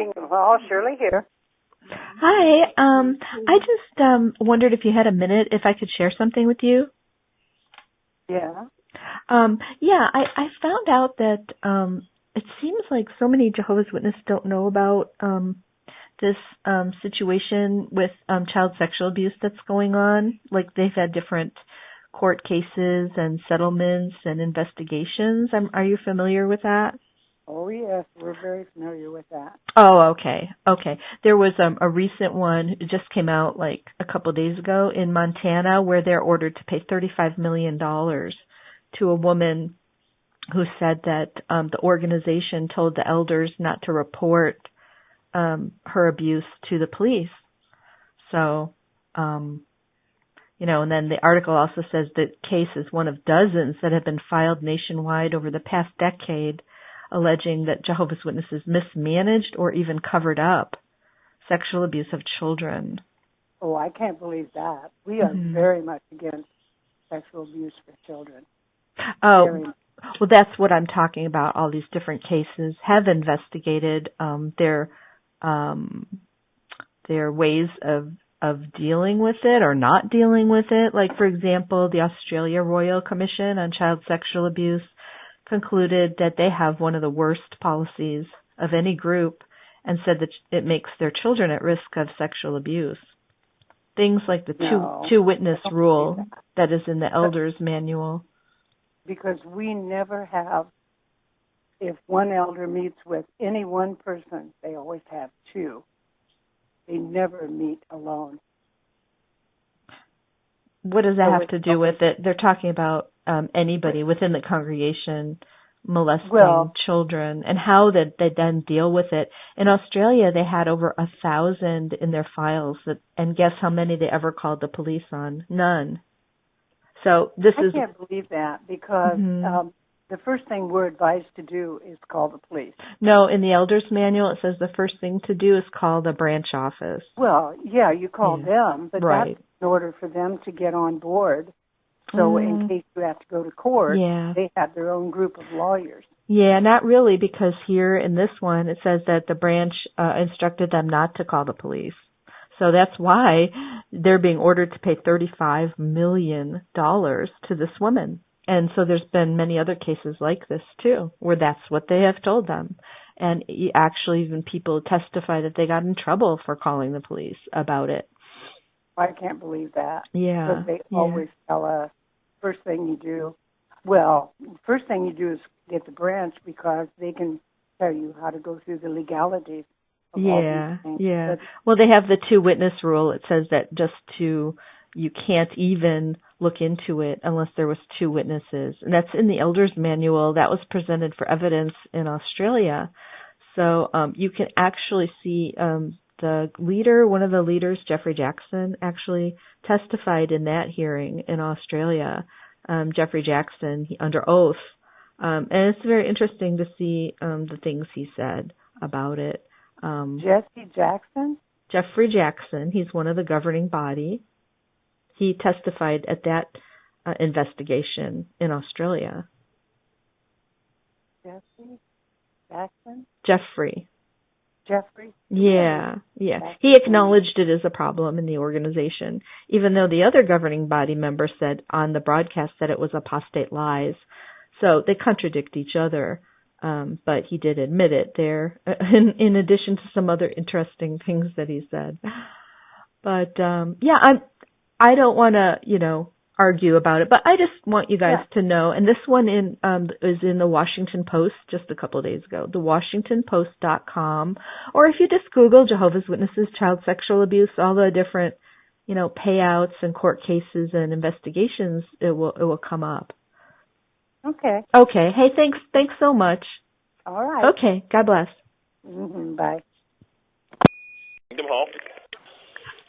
Kingdom Hall. Shirley here. Hi. I just wondered if you had a minute, if I could share something with you. Yeah. I found out that it seems like so many Jehovah's Witnesses don't know about this situation with child sexual abuse that's going on. Like they've had different court cases and settlements and investigations. Are you familiar with that? Oh, yes. We're very familiar with that. Oh, okay. Okay. There was a recent one. It just came out like a couple of days ago in Montana where they're ordered to pay $35 million to a woman who said that the organization told the elders not to report her abuse to the police. So, and then the article also says the case is one of dozens that have been filed nationwide over the past decade, alleging that Jehovah's Witnesses mismanaged or even covered up sexual abuse of children. Oh, I can't believe that. We are very much against sexual abuse for children. Oh, well, that's what I'm talking about. All these different cases have investigated their ways of dealing with it or not dealing with it. Like, for example, the Australia Royal Commission on Child Sexual Abuse concluded that they have one of the worst policies of any group and said that it makes their children at risk of sexual abuse. Things like the two witness rule that is in the elders manual. Because we never have, if one elder meets with any one person, they always have two. They never meet alone. What does that have to do with it? They're talking about anybody within the congregation molesting children and how they then deal with it. In Australia, they had over 1,000 in their files, and guess how many they ever called the police on? None. So I can't believe that because the first thing we're advised to do is call the police. No, in the elders manual it says the first thing to do is call the branch office. Well, yeah, you call them, but that's in order for them to get on board. So in case you have to go to court, they have their own group of lawyers. Yeah, not really, because here in this one it says that the branch instructed them not to call the police. So that's why they're being ordered to pay $35 million to this woman. And so there's been many other cases like this, too, where that's what they have told them. And actually even people testify that they got in trouble for calling the police about it. I can't believe that. Yeah. Because they always tell us, first thing you do is get the branch because they can tell you how to go through the legalities. Yeah. Well, they have the two witness rule. It says that you can't even look into it unless there was two witnesses. And that's in the elders manual. That was presented for evidence in Australia. So you can actually see the leader, one of the leaders, Jeffrey Jackson, actually testified in that hearing in Australia. Jeffrey Jackson, under oath. And it's very interesting to see the things he said about it. Jesse Jackson? Jeffrey Jackson. He's one of the governing body. He testified at that investigation in Australia. Jesse Jackson? Jeffrey. Yeah. He acknowledged it as a problem in the organization, even though the other governing body member said on the broadcast that it was apostate lies. So they contradict each other. But he did admit it there, in addition to some other interesting things that he said. But I don't want to, argue about it, but I just want you guys to know. And this one is in the Washington Post just a couple of days ago, thewashingtonpost.com. Or if you just Google Jehovah's Witnesses child sexual abuse, all the different, payouts and court cases and investigations, it will come up. Okay. Hey, thanks so much. All right. Okay. God bless. Bye. Kingdom Hall.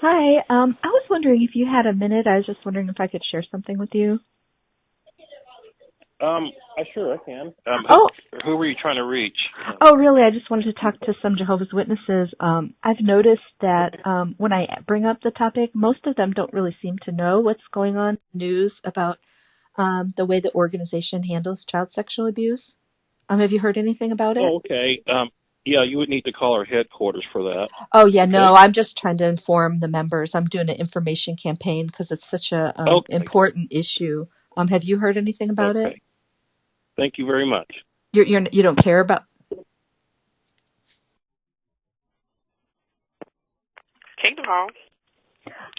Hi. I was wondering if you had a minute. I was just wondering if I could share something with you. Sure, I can. Who were you trying to reach? Oh, really? I just wanted to talk to some Jehovah's Witnesses. I've noticed that when I bring up the topic, most of them don't really seem to know what's going on. News about the way the organization handles child sexual abuse. Have you heard anything about it? Oh, okay. Yeah, you would need to call our headquarters for that. Oh, yeah, Okay? no, I'm just trying to inform the members. I'm doing an information campaign because it's such a Okay. important issue. Have you heard anything about it? Okay. Thank you very much. You don't care about? Kingdom Hall.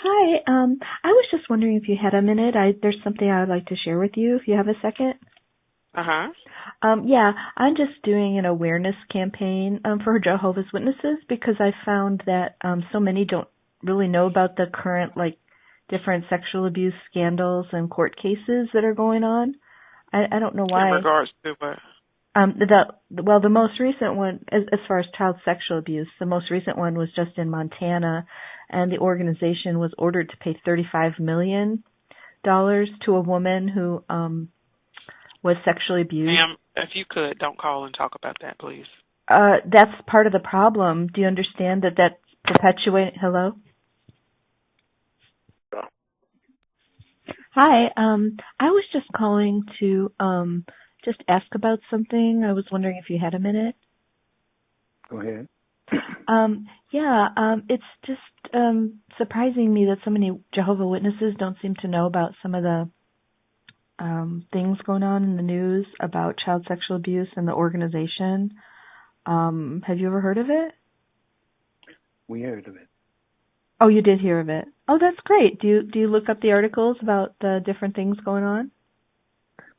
Hi, I was just wondering if you had a minute. There's something I would like to share with you if you have a second. Uh-huh. Yeah, I'm just doing an awareness campaign for Jehovah's Witnesses because I found that so many don't really know about the current, different sexual abuse scandals and court cases that are going on. I don't know why. In regards to what? The most recent one, as far as child sexual abuse, the most recent one was just in Montana, and the organization was ordered to pay $35 million to a woman who was sexually abused. Ma'am, if you could, don't call and talk about that, please. That's part of the problem. Do you understand that that's perpetuating? Hello? Hi, I was just calling to just ask about something. I was wondering if you had a minute. Go ahead. It's just surprising me that so many Jehovah's Witnesses don't seem to know about some of the things going on in the news about child sexual abuse and the organization. Have you ever heard of it? We heard of it. Oh, you did hear of it. Oh, that's great. Do you look up the articles about the different things going on?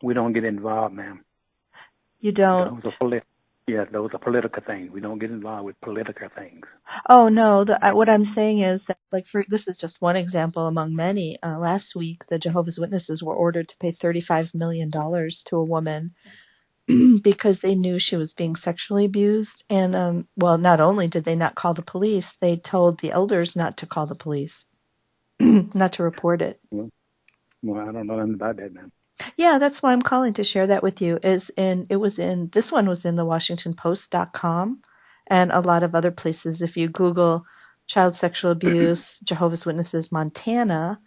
We don't get involved, ma'am. You don't? Those are political things. We don't get involved with political things. Oh, no. What I'm saying is that, this is just one example among many. Last week, the Jehovah's Witnesses were ordered to pay $35 million to a woman because they knew she was being sexually abused. And, not only did they not call the police, they told the elders not to call the police, not to report it. Well, I don't know nothing about that, ma'am. Yeah, that's why I'm calling to share that with you. This one was in the WashingtonPost.com and a lot of other places. If you Google child sexual abuse, Jehovah's Witnesses, Montana,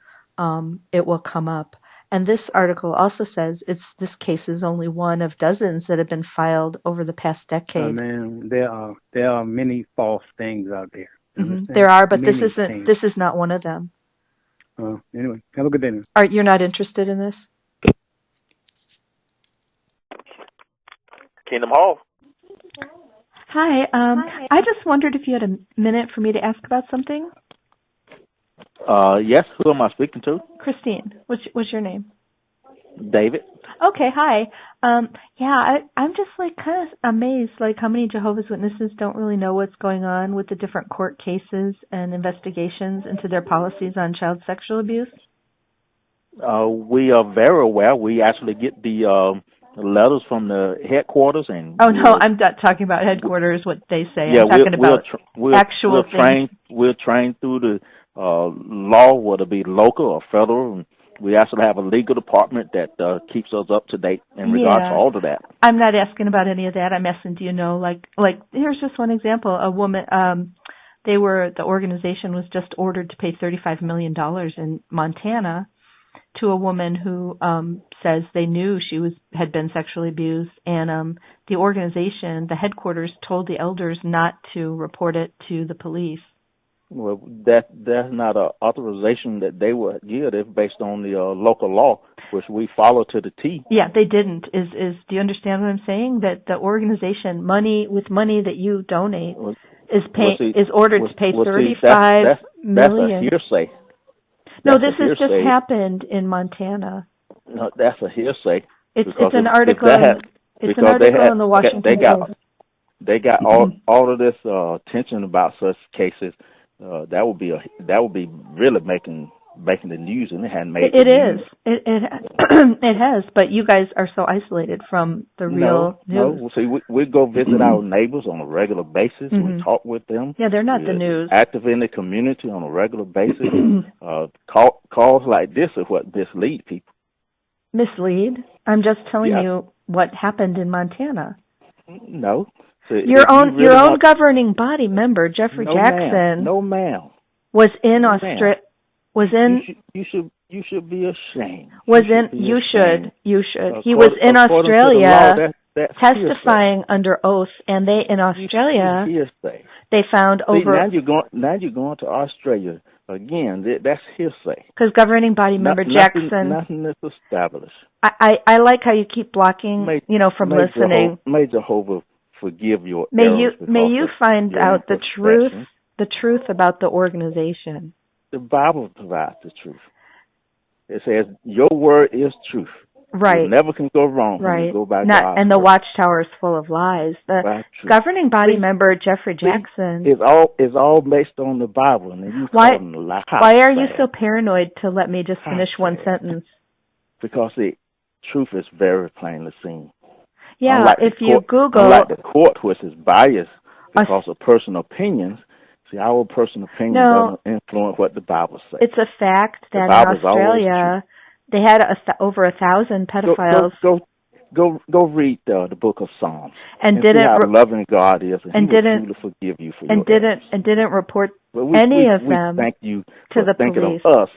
it will come up. And this article also says this case is only one of dozens that have been filed over the past decade. Man, there are many false things out there. Mm-hmm. There are, but this things. is not one of them. Anyway, have a good day. You're not interested in this? Kingdom Hall. Hi. I just wondered if you had a minute for me to ask about something. Yes. Who am I speaking to? Christine. What's your name? David. Okay. Hi. I'm just kind of amazed, how many Jehovah's Witnesses don't really know what's going on with the different court cases and investigations into their policies on child sexual abuse. We are very aware. We actually get the letters from the headquarters and. Oh no, I'm not talking about headquarters. What they say. Yeah, I'm talking about actual things. We're trained through the law, whether it be local or federal. And we actually have a legal department that keeps us up to date in regards to all of that. I'm not asking about any of that. I'm asking, do you know, here's just one example. A woman, the organization was just ordered to pay $35 million in Montana to a woman who says they knew she had been sexually abused, and the organization, the headquarters, told the elders not to report it to the police. Well, that's not an authorization that they would give. It's based on the local law, which we follow to the T. Yeah, they didn't. Do you understand what I'm saying? That the organization, money that you donate, is ordered to pay $35 million. That's a hearsay. No, this has just happened in Montana. No, that's a hearsay. It's an article. It's an article in the Washington Post. They got all of this attention about such cases. That would be really making the news, and it hadn't made. It is. It has, but you guys are so isolated from the real news. No. See, we go visit our neighbors on a regular basis. Mm-hmm. We talk with them. Yeah, they're not the news. Active in the community on a regular basis. Calls like this are what mislead people. Mislead? I'm just telling you what happened in Montana. No. So your own governing body member, Jeffrey Jackson. No, ma'am. Was in Australia. Was in. You should be ashamed. You should. He was in Australia. testifying under oath, and they in Australia hearsay. They found over. Now you're going to Australia again. That's hearsay. Because governing body member Jackson. Nothing is established. I like how you keep blocking, from listening. May Jehovah forgive your errors. May you find out the truth about the organization. The Bible provides the truth. It says your word is truth. Right. You never can go wrong when you go by God's and the word. Watchtower is full of lies. The governing body member Jeffrey Jackson is all based on the Bible, and you why are you so paranoid to let me just finish one sentence? Because the truth is very plainly seen. Yeah, if you Google, unlike the court, which is biased because of personal opinions. See, our personal opinion doesn't influence what the Bible says. It's a fact that in Australia they had over 1,000 pedophiles. Go read the book of Psalms and see how loving God is, and He will truly forgive you for your errors. And didn't report any of them thank you to the thinking police. Of us,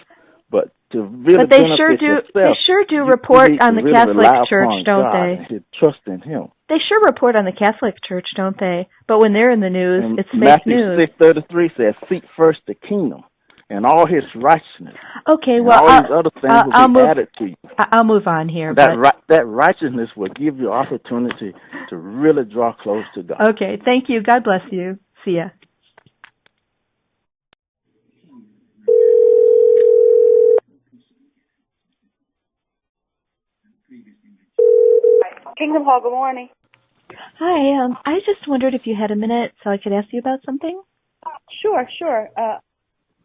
but to really they sure do report on the Catholic Church, don't they? Trust in Him. They sure report on the Catholic Church, don't they? But when they're in the news, it's fake news. Matthew 6:33 says, "Seek first the kingdom and all His righteousness." Okay, and well, all these other things will be added to you. I'll move on here. That righteousness will give you opportunity to really draw close to God. Okay, thank you. God bless you. See ya. Kingdom Hall, good morning. Hi, I just wondered if you had a minute so I could ask you about something. Sure.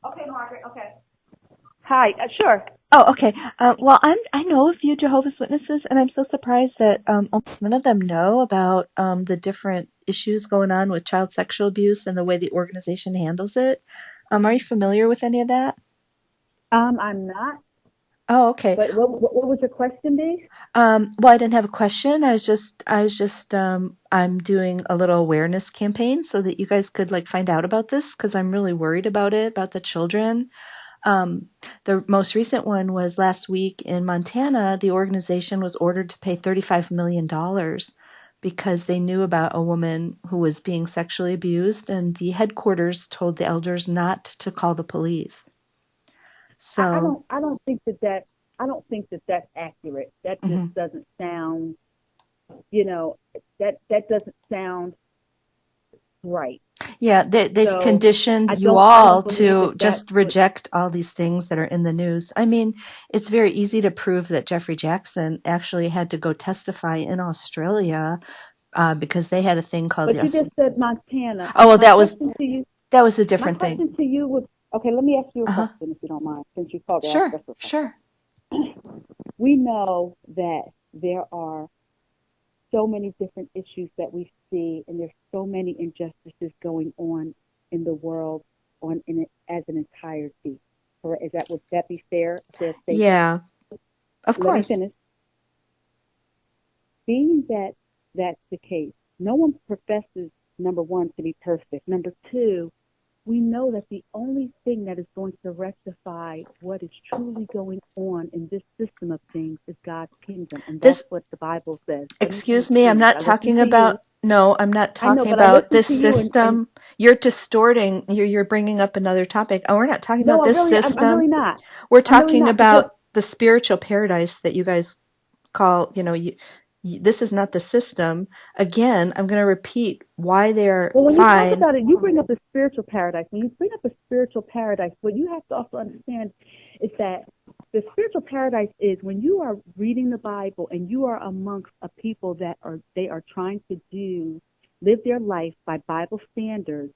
Okay, Margaret, okay. Hi, sure. Oh, okay. Well, I know a few Jehovah's Witnesses, and I'm so surprised that none of them know about the different issues going on with child sexual abuse and the way the organization handles it. Are you familiar with any of that? I'm not. Oh, okay. But what was your question, Dee? Well, I didn't have a question. I was just I'm doing a little awareness campaign so that you guys could find out about this, because I'm really worried about it, about the children. The most recent one was last week in Montana. The organization was ordered to pay $35 million because they knew about a woman who was being sexually abused, and the headquarters told the elders not to call the police. So I don't think that's accurate. That just doesn't sound, that doesn't sound right. Yeah, they've conditioned you all to just reject all these things that are in the news. I mean, it's very easy to prove that Jeffrey Jackson actually had to go testify in Australia because they had a thing called. But you just said Montana. Oh well, that was a different thing. My question to you was, okay, let me ask you a question if you don't mind, since you called. Sure. We know that there are so many different issues that we see, and there's so many injustices going on in the world as an entirety. Or would that be fair? Yeah, of course. Let me finish. Being that that's the case, no one professes, number one, to be perfect. Number two, we know that the only thing that is going to rectify what is truly going on in this system of things is God's kingdom. And that's what the Bible says. Excuse me, I'm not talking about, I'm not talking about this system. You're distorting, you're bringing up another topic. Oh, we're not talking about this system. I'm really not. We're talking about the spiritual paradise that you guys call, this is not the system. Again, I'm going to repeat why they're fine. When you talk about it, you bring up the spiritual paradise. When you bring up the spiritual paradise, what you have to also understand is that the spiritual paradise is when you are reading the Bible and you are amongst a people that they are trying to live their life by Bible standards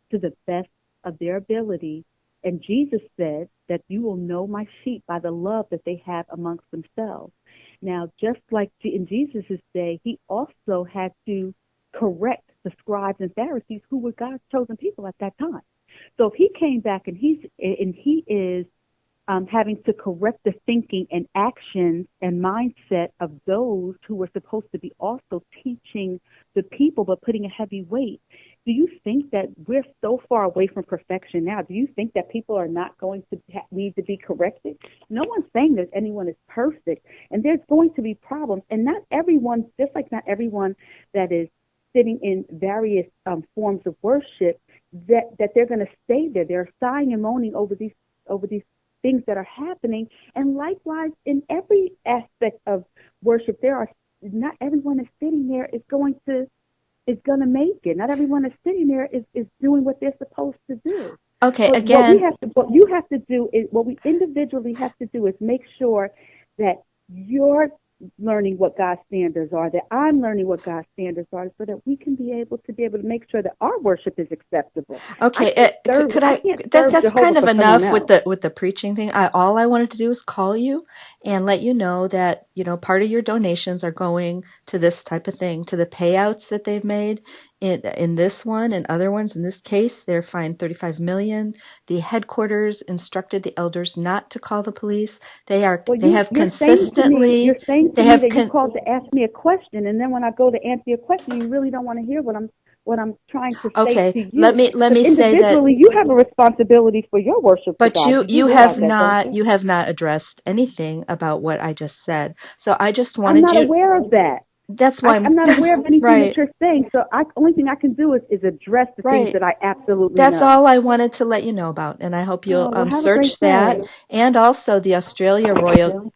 to the best of their ability. And Jesus said that you will know my sheep by the love that they have amongst themselves. Now, just like in Jesus' day, he also had to correct the scribes and Pharisees who were God's chosen people at that time. So if he came back and he is having to correct the thinking and actions and mindset of those who were supposed to be also teaching the people but putting a heavy weight, do you think that we're so far away from perfection now? Do you think that people are not going to need to be corrected? No one's saying that anyone is perfect. And there's going to be problems. And not everyone, just like not everyone that is sitting in various forms of worship, that they're going to stay there. They're sighing and moaning over these things that are happening. And likewise, in every aspect of worship, not everyone is sitting there is going to make it. Not everyone is sitting there is doing what they're supposed to do. Okay, But again, what you have to do is, what we individually have to do is make sure that you're learning what God's standards are, that I'm learning what God's standards are, so that we can be able to make sure that our worship is acceptable. okay, That's that's kind of enough with the preaching thing. All I wanted to do is call you and let you know that, part of your donations are going to this type of thing, to the payouts that they've made in this one and other ones. In this case, they're fined $35 million. The headquarters instructed the elders not to call the police. They have consistently. You're saying to me that you called to ask me a question, and then when I go to answer your question, you really don't want to hear what I'm trying to say to you. Let me say that individually you have a responsibility for your worship. But to God. you have not addressed anything about what I just said. So I just wanted I'm not aware of that. That's why I'm not aware of anything right. that you're saying. So only thing I can do is address the things that I absolutely That's know. all I wanted to let you know about, and I hope you'll search that. And also the Australia Royal